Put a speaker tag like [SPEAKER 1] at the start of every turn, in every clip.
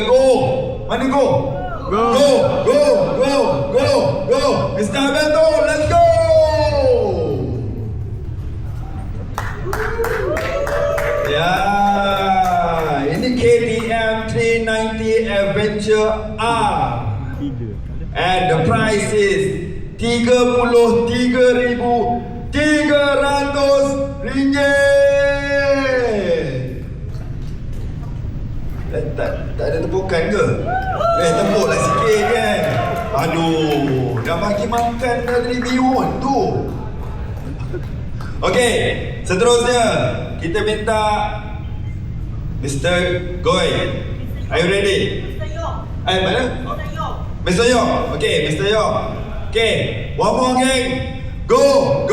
[SPEAKER 1] Go! Mana go?
[SPEAKER 2] Go!
[SPEAKER 1] Go! Mr. Alberto, let's go! Ya, ini KTM 390 Adventure R. And the price is RM33,300. Tak ada tepukan ke? Tepuklah sikit kan. Aduh, dah bagi makan dah dari Bihun tu. Okey, seterusnya kita minta Mr. Goy. Are you ready?
[SPEAKER 3] Mr. Yong.
[SPEAKER 1] Mana?
[SPEAKER 3] Mr. Yong.
[SPEAKER 1] Mr. Yong. Okay, Mr. Yong. Okay, one more gang. Go.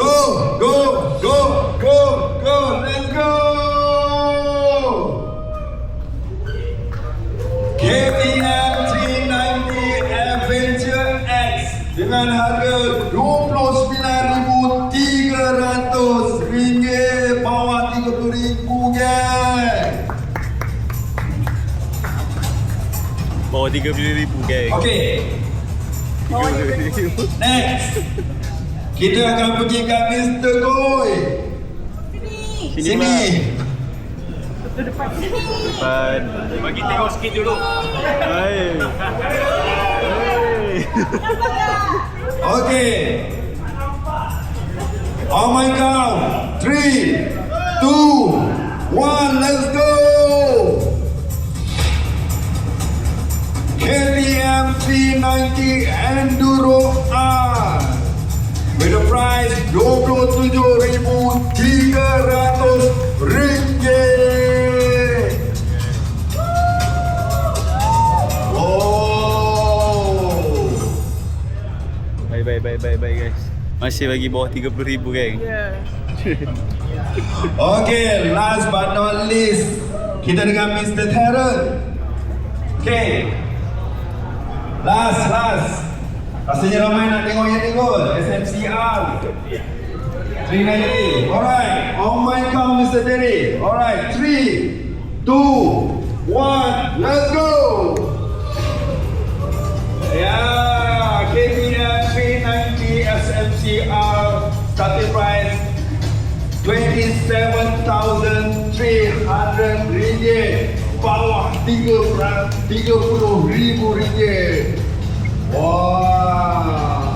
[SPEAKER 1] Let's go. KTM 390 Adventure X dengan harga RM29,300, bawah RM30,000 gang.
[SPEAKER 2] Bawah RM30,000 geng.
[SPEAKER 1] Okay. Next, kita akan pergi ke Mr. Goy. Sini.
[SPEAKER 2] Depan.
[SPEAKER 4] Bagi tengok sikit dulu.
[SPEAKER 2] Hai.
[SPEAKER 1] Okay. On my count, 3, 2, 1, let's go. KTM 390 Enduro R with a price RM27,300.
[SPEAKER 2] Baik guys. Masih bagi bawah RM30,000 geng.
[SPEAKER 1] Okay, last but not least, kita dengan Mr. Terror. Okay. Last. Rasanya ramai nak tengok yang tengok. SMCR 390. Alright, on my count, Mr. Terry. Alright, 3, 2, 1, let's go. Yeah, KTM 390 SMCR starting price RM27,300, bawah RM30,000. Wow.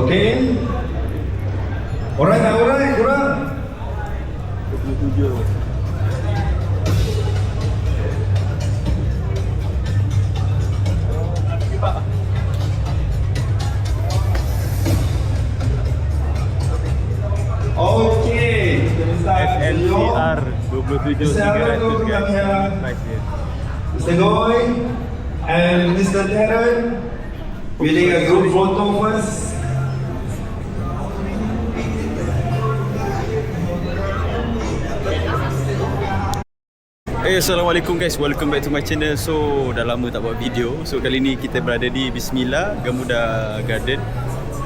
[SPEAKER 1] Okay. Alright, kurang.
[SPEAKER 2] 27.
[SPEAKER 1] Okay,
[SPEAKER 2] FLCR 27,300 guys. Price dia.
[SPEAKER 1] Mr. Goy and Mr. Darren, we take a group photo first.
[SPEAKER 2] Assalamualaikum guys, welcome back to my channel. So dah lama tak buat video. So kali ni kita berada di Bismillah Gamuda Garden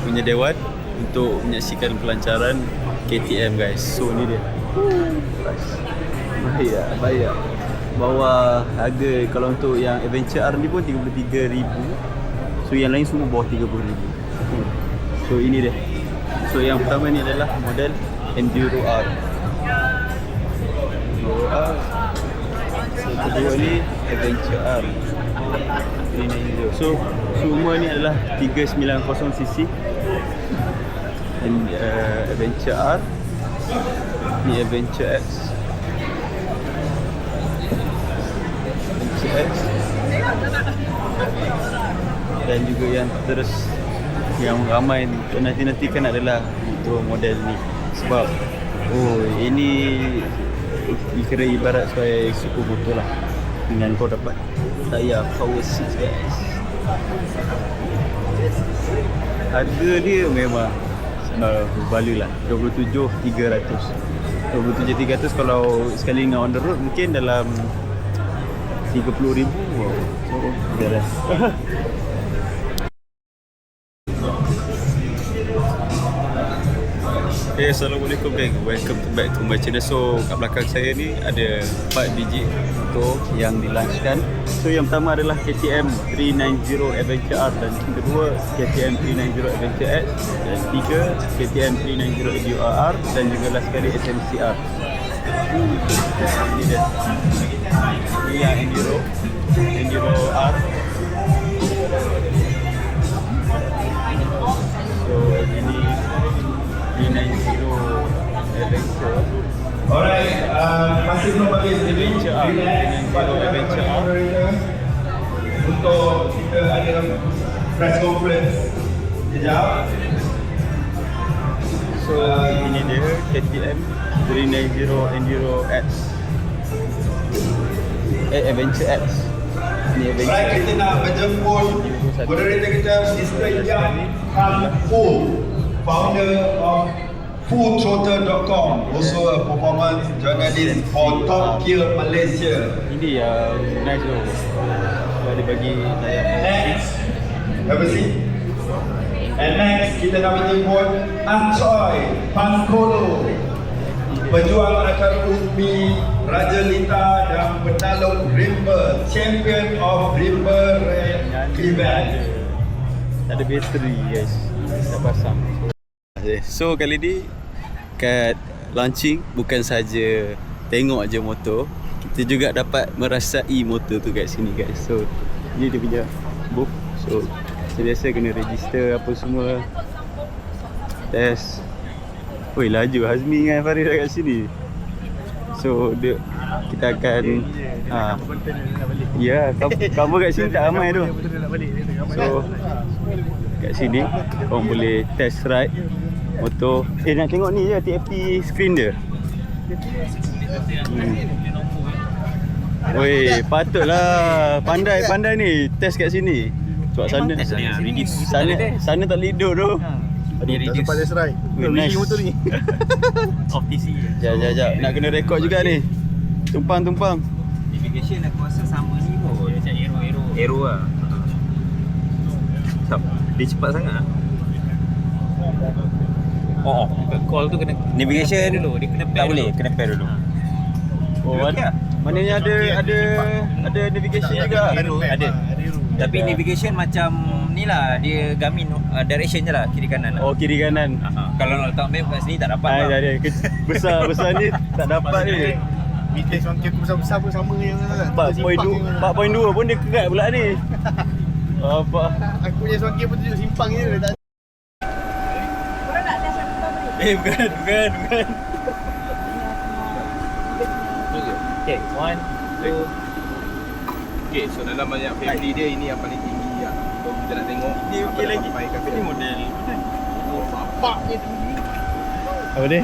[SPEAKER 2] punya Dewan untuk menyaksikan pelancaran KTM guys. So ni dia. Baik. Bawah harga kalau untuk yang Adventure R ni pun 33,000. So yang lain semua bawah 30,000. So ini dia. So yang pertama ni adalah model Enduro R. So kedua ni Adventure R 390. So semua ni adalah 390cc Adventure R. Ni Adventure X. Dan juga yang terus yang ramai nanti-nantikan adalah untuk model ni. Sebab ini kira ibarat sebagai super motor lah, dengan kau dapat tayar power 6 guys. Harga dia memang value lah, 27,300. 27,300 kalau sekali dengan on the road mungkin dalam 30,000. So dia dah. Okay, Assalamualaikum gang. Welcome back to my channel. So kat belakang saya ni ada 4 biji motor yang dilaunchkan. So yang pertama adalah KTM 390 Adventure R, dan yang kedua KTM 390 Adventure X, dan tiga KTM 390 Enduro R, dan juga last sekali SMCR. Ini dia. Ini yang Enduro R. So ini 390 Adventure.
[SPEAKER 1] Alright, masih belum habis
[SPEAKER 2] Adventure R. 390 Adventure R.
[SPEAKER 1] Untuk kita ada press conference sekejap.
[SPEAKER 2] So ini dia KTM 390 Enduro X. Adventure X. Ini Adventure.
[SPEAKER 1] Alright, kita nak menjemput moderator kita, Mr. Yang Han Fu, founder of FullThrottle.com, also a performance journalist for Top Gear Malaysia.
[SPEAKER 2] Ini yang nice tu. Dia bagi tayangan.
[SPEAKER 1] Next, have a seat. And next, kita nak menjemput Acoy Pankolo, pejuang akar umbi, Raja Lita dan penakluk Rimba, champion of Rimba event.
[SPEAKER 2] Ada bateri guys, dah pasang. So kali ni kat launching bukan saja tengok je motor, kita juga dapat merasai motor tu kat sini guys. So ni dia punya booth. So biasa kena register apa semua, test. Oi, laju Hazmi dengan Farid kat sini. So kita akan ya, cover kat sini tak ramai tu. So kat sini korang boleh test ride motor. Nak tengok ni je TFT screen dia. Oi, patutlah pandai ni test kat sini. Sebab sana tak boleh duduk tu.
[SPEAKER 3] Tak sempat test ride.
[SPEAKER 2] Nice
[SPEAKER 3] motor ni.
[SPEAKER 2] Off TC. Jap. Nak kena rekod juga ni. Tumpang.
[SPEAKER 4] Navigation aku rasa sama ni pun. Dia macam aero lah. Sebab dia cepat sangat. Call tu kena navigation dulu. Dia kena pair dulu. Kena pair dulu.
[SPEAKER 2] Maknanya ada navigation juga.
[SPEAKER 4] Ada. Tapi navigation macam ni lah, dia Garmin direction je lah, kiri kanan lah.
[SPEAKER 2] Oh, kiri kanan.
[SPEAKER 4] Kalau nak letak map kat sini tak dapat lah.
[SPEAKER 2] Ada. Besar ni tak dapat ni.
[SPEAKER 3] Midday songket tu besar-besar pun sama yang
[SPEAKER 2] 4.2 pun dia kerat pula ni. Apa?
[SPEAKER 3] Aku punya songket pun tunjuk simpang je dah tak.
[SPEAKER 2] Bukan.
[SPEAKER 4] Okay, 1, 2.
[SPEAKER 3] Okay, so dalam banyak family dia ini yang paling tinggi lah. So kita nak tengok
[SPEAKER 2] Ni okey lagi. Ni model.
[SPEAKER 3] bapak ni tinggi.
[SPEAKER 2] Apa dia?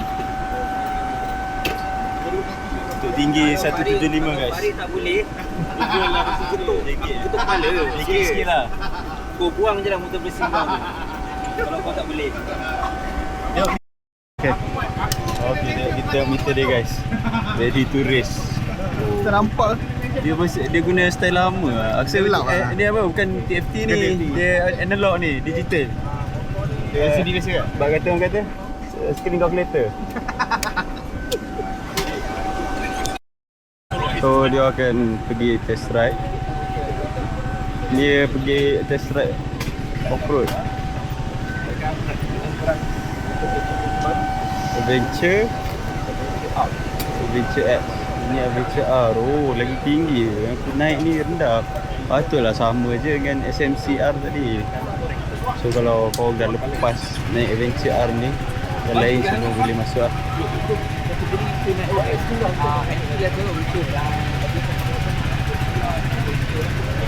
[SPEAKER 2] Untuk tinggi 175 guys.
[SPEAKER 4] Farid tak boleh. Dia langsung ketuk kepala.
[SPEAKER 2] Sikit lah.
[SPEAKER 4] Kau buang je lah motor bersih kau tu. Kalau kau tak boleh.
[SPEAKER 2] Okay, kita tengok meter dia guys. Ready to race.
[SPEAKER 3] Kita nampak
[SPEAKER 2] Dia guna style lama lah.
[SPEAKER 3] Gelap lah.
[SPEAKER 2] Dia apa? Bukan TFT ni. Dia analog ni, digital.
[SPEAKER 3] dia LCD biasa kan?
[SPEAKER 2] Bak kata orang kata screen calculator. So dia akan pergi test ride. Dia pergi test ride off-road Adventure X. Ini Adventure R. Oh, lagi tinggi. Aku naik ni rendah. Patutlah sama je dengan SMCR tadi. So kalau kau dah lepas naik Adventure R ni, yang lain semua boleh masuk lah.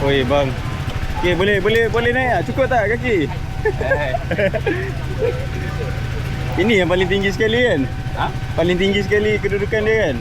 [SPEAKER 2] Oi bang. Okay, boleh naik tak? Cukup tak kaki? Ini yang paling tinggi sekali kan? Paling tinggi sekali kedudukan dia kan?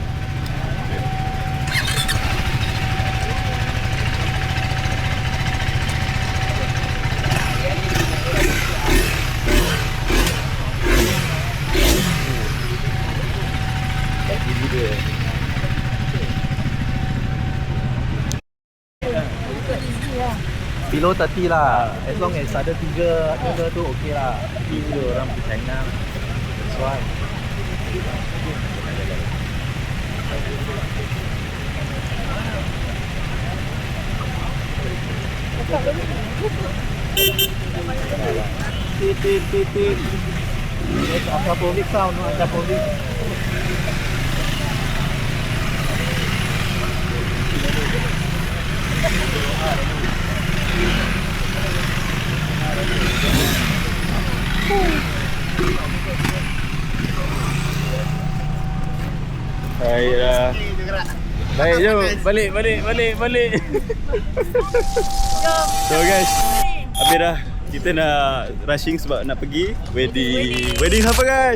[SPEAKER 4] Below 30 lah. As long as ada 3 tu okey lah. Tapi orang pergi China. That's why.
[SPEAKER 2] Titit. Ada public sound, ada public. Baiklah. Baik, jom. Balik. So guys, habis dah. Kita nak rushing sebab nak pergi wedding. Wedding siapa guys?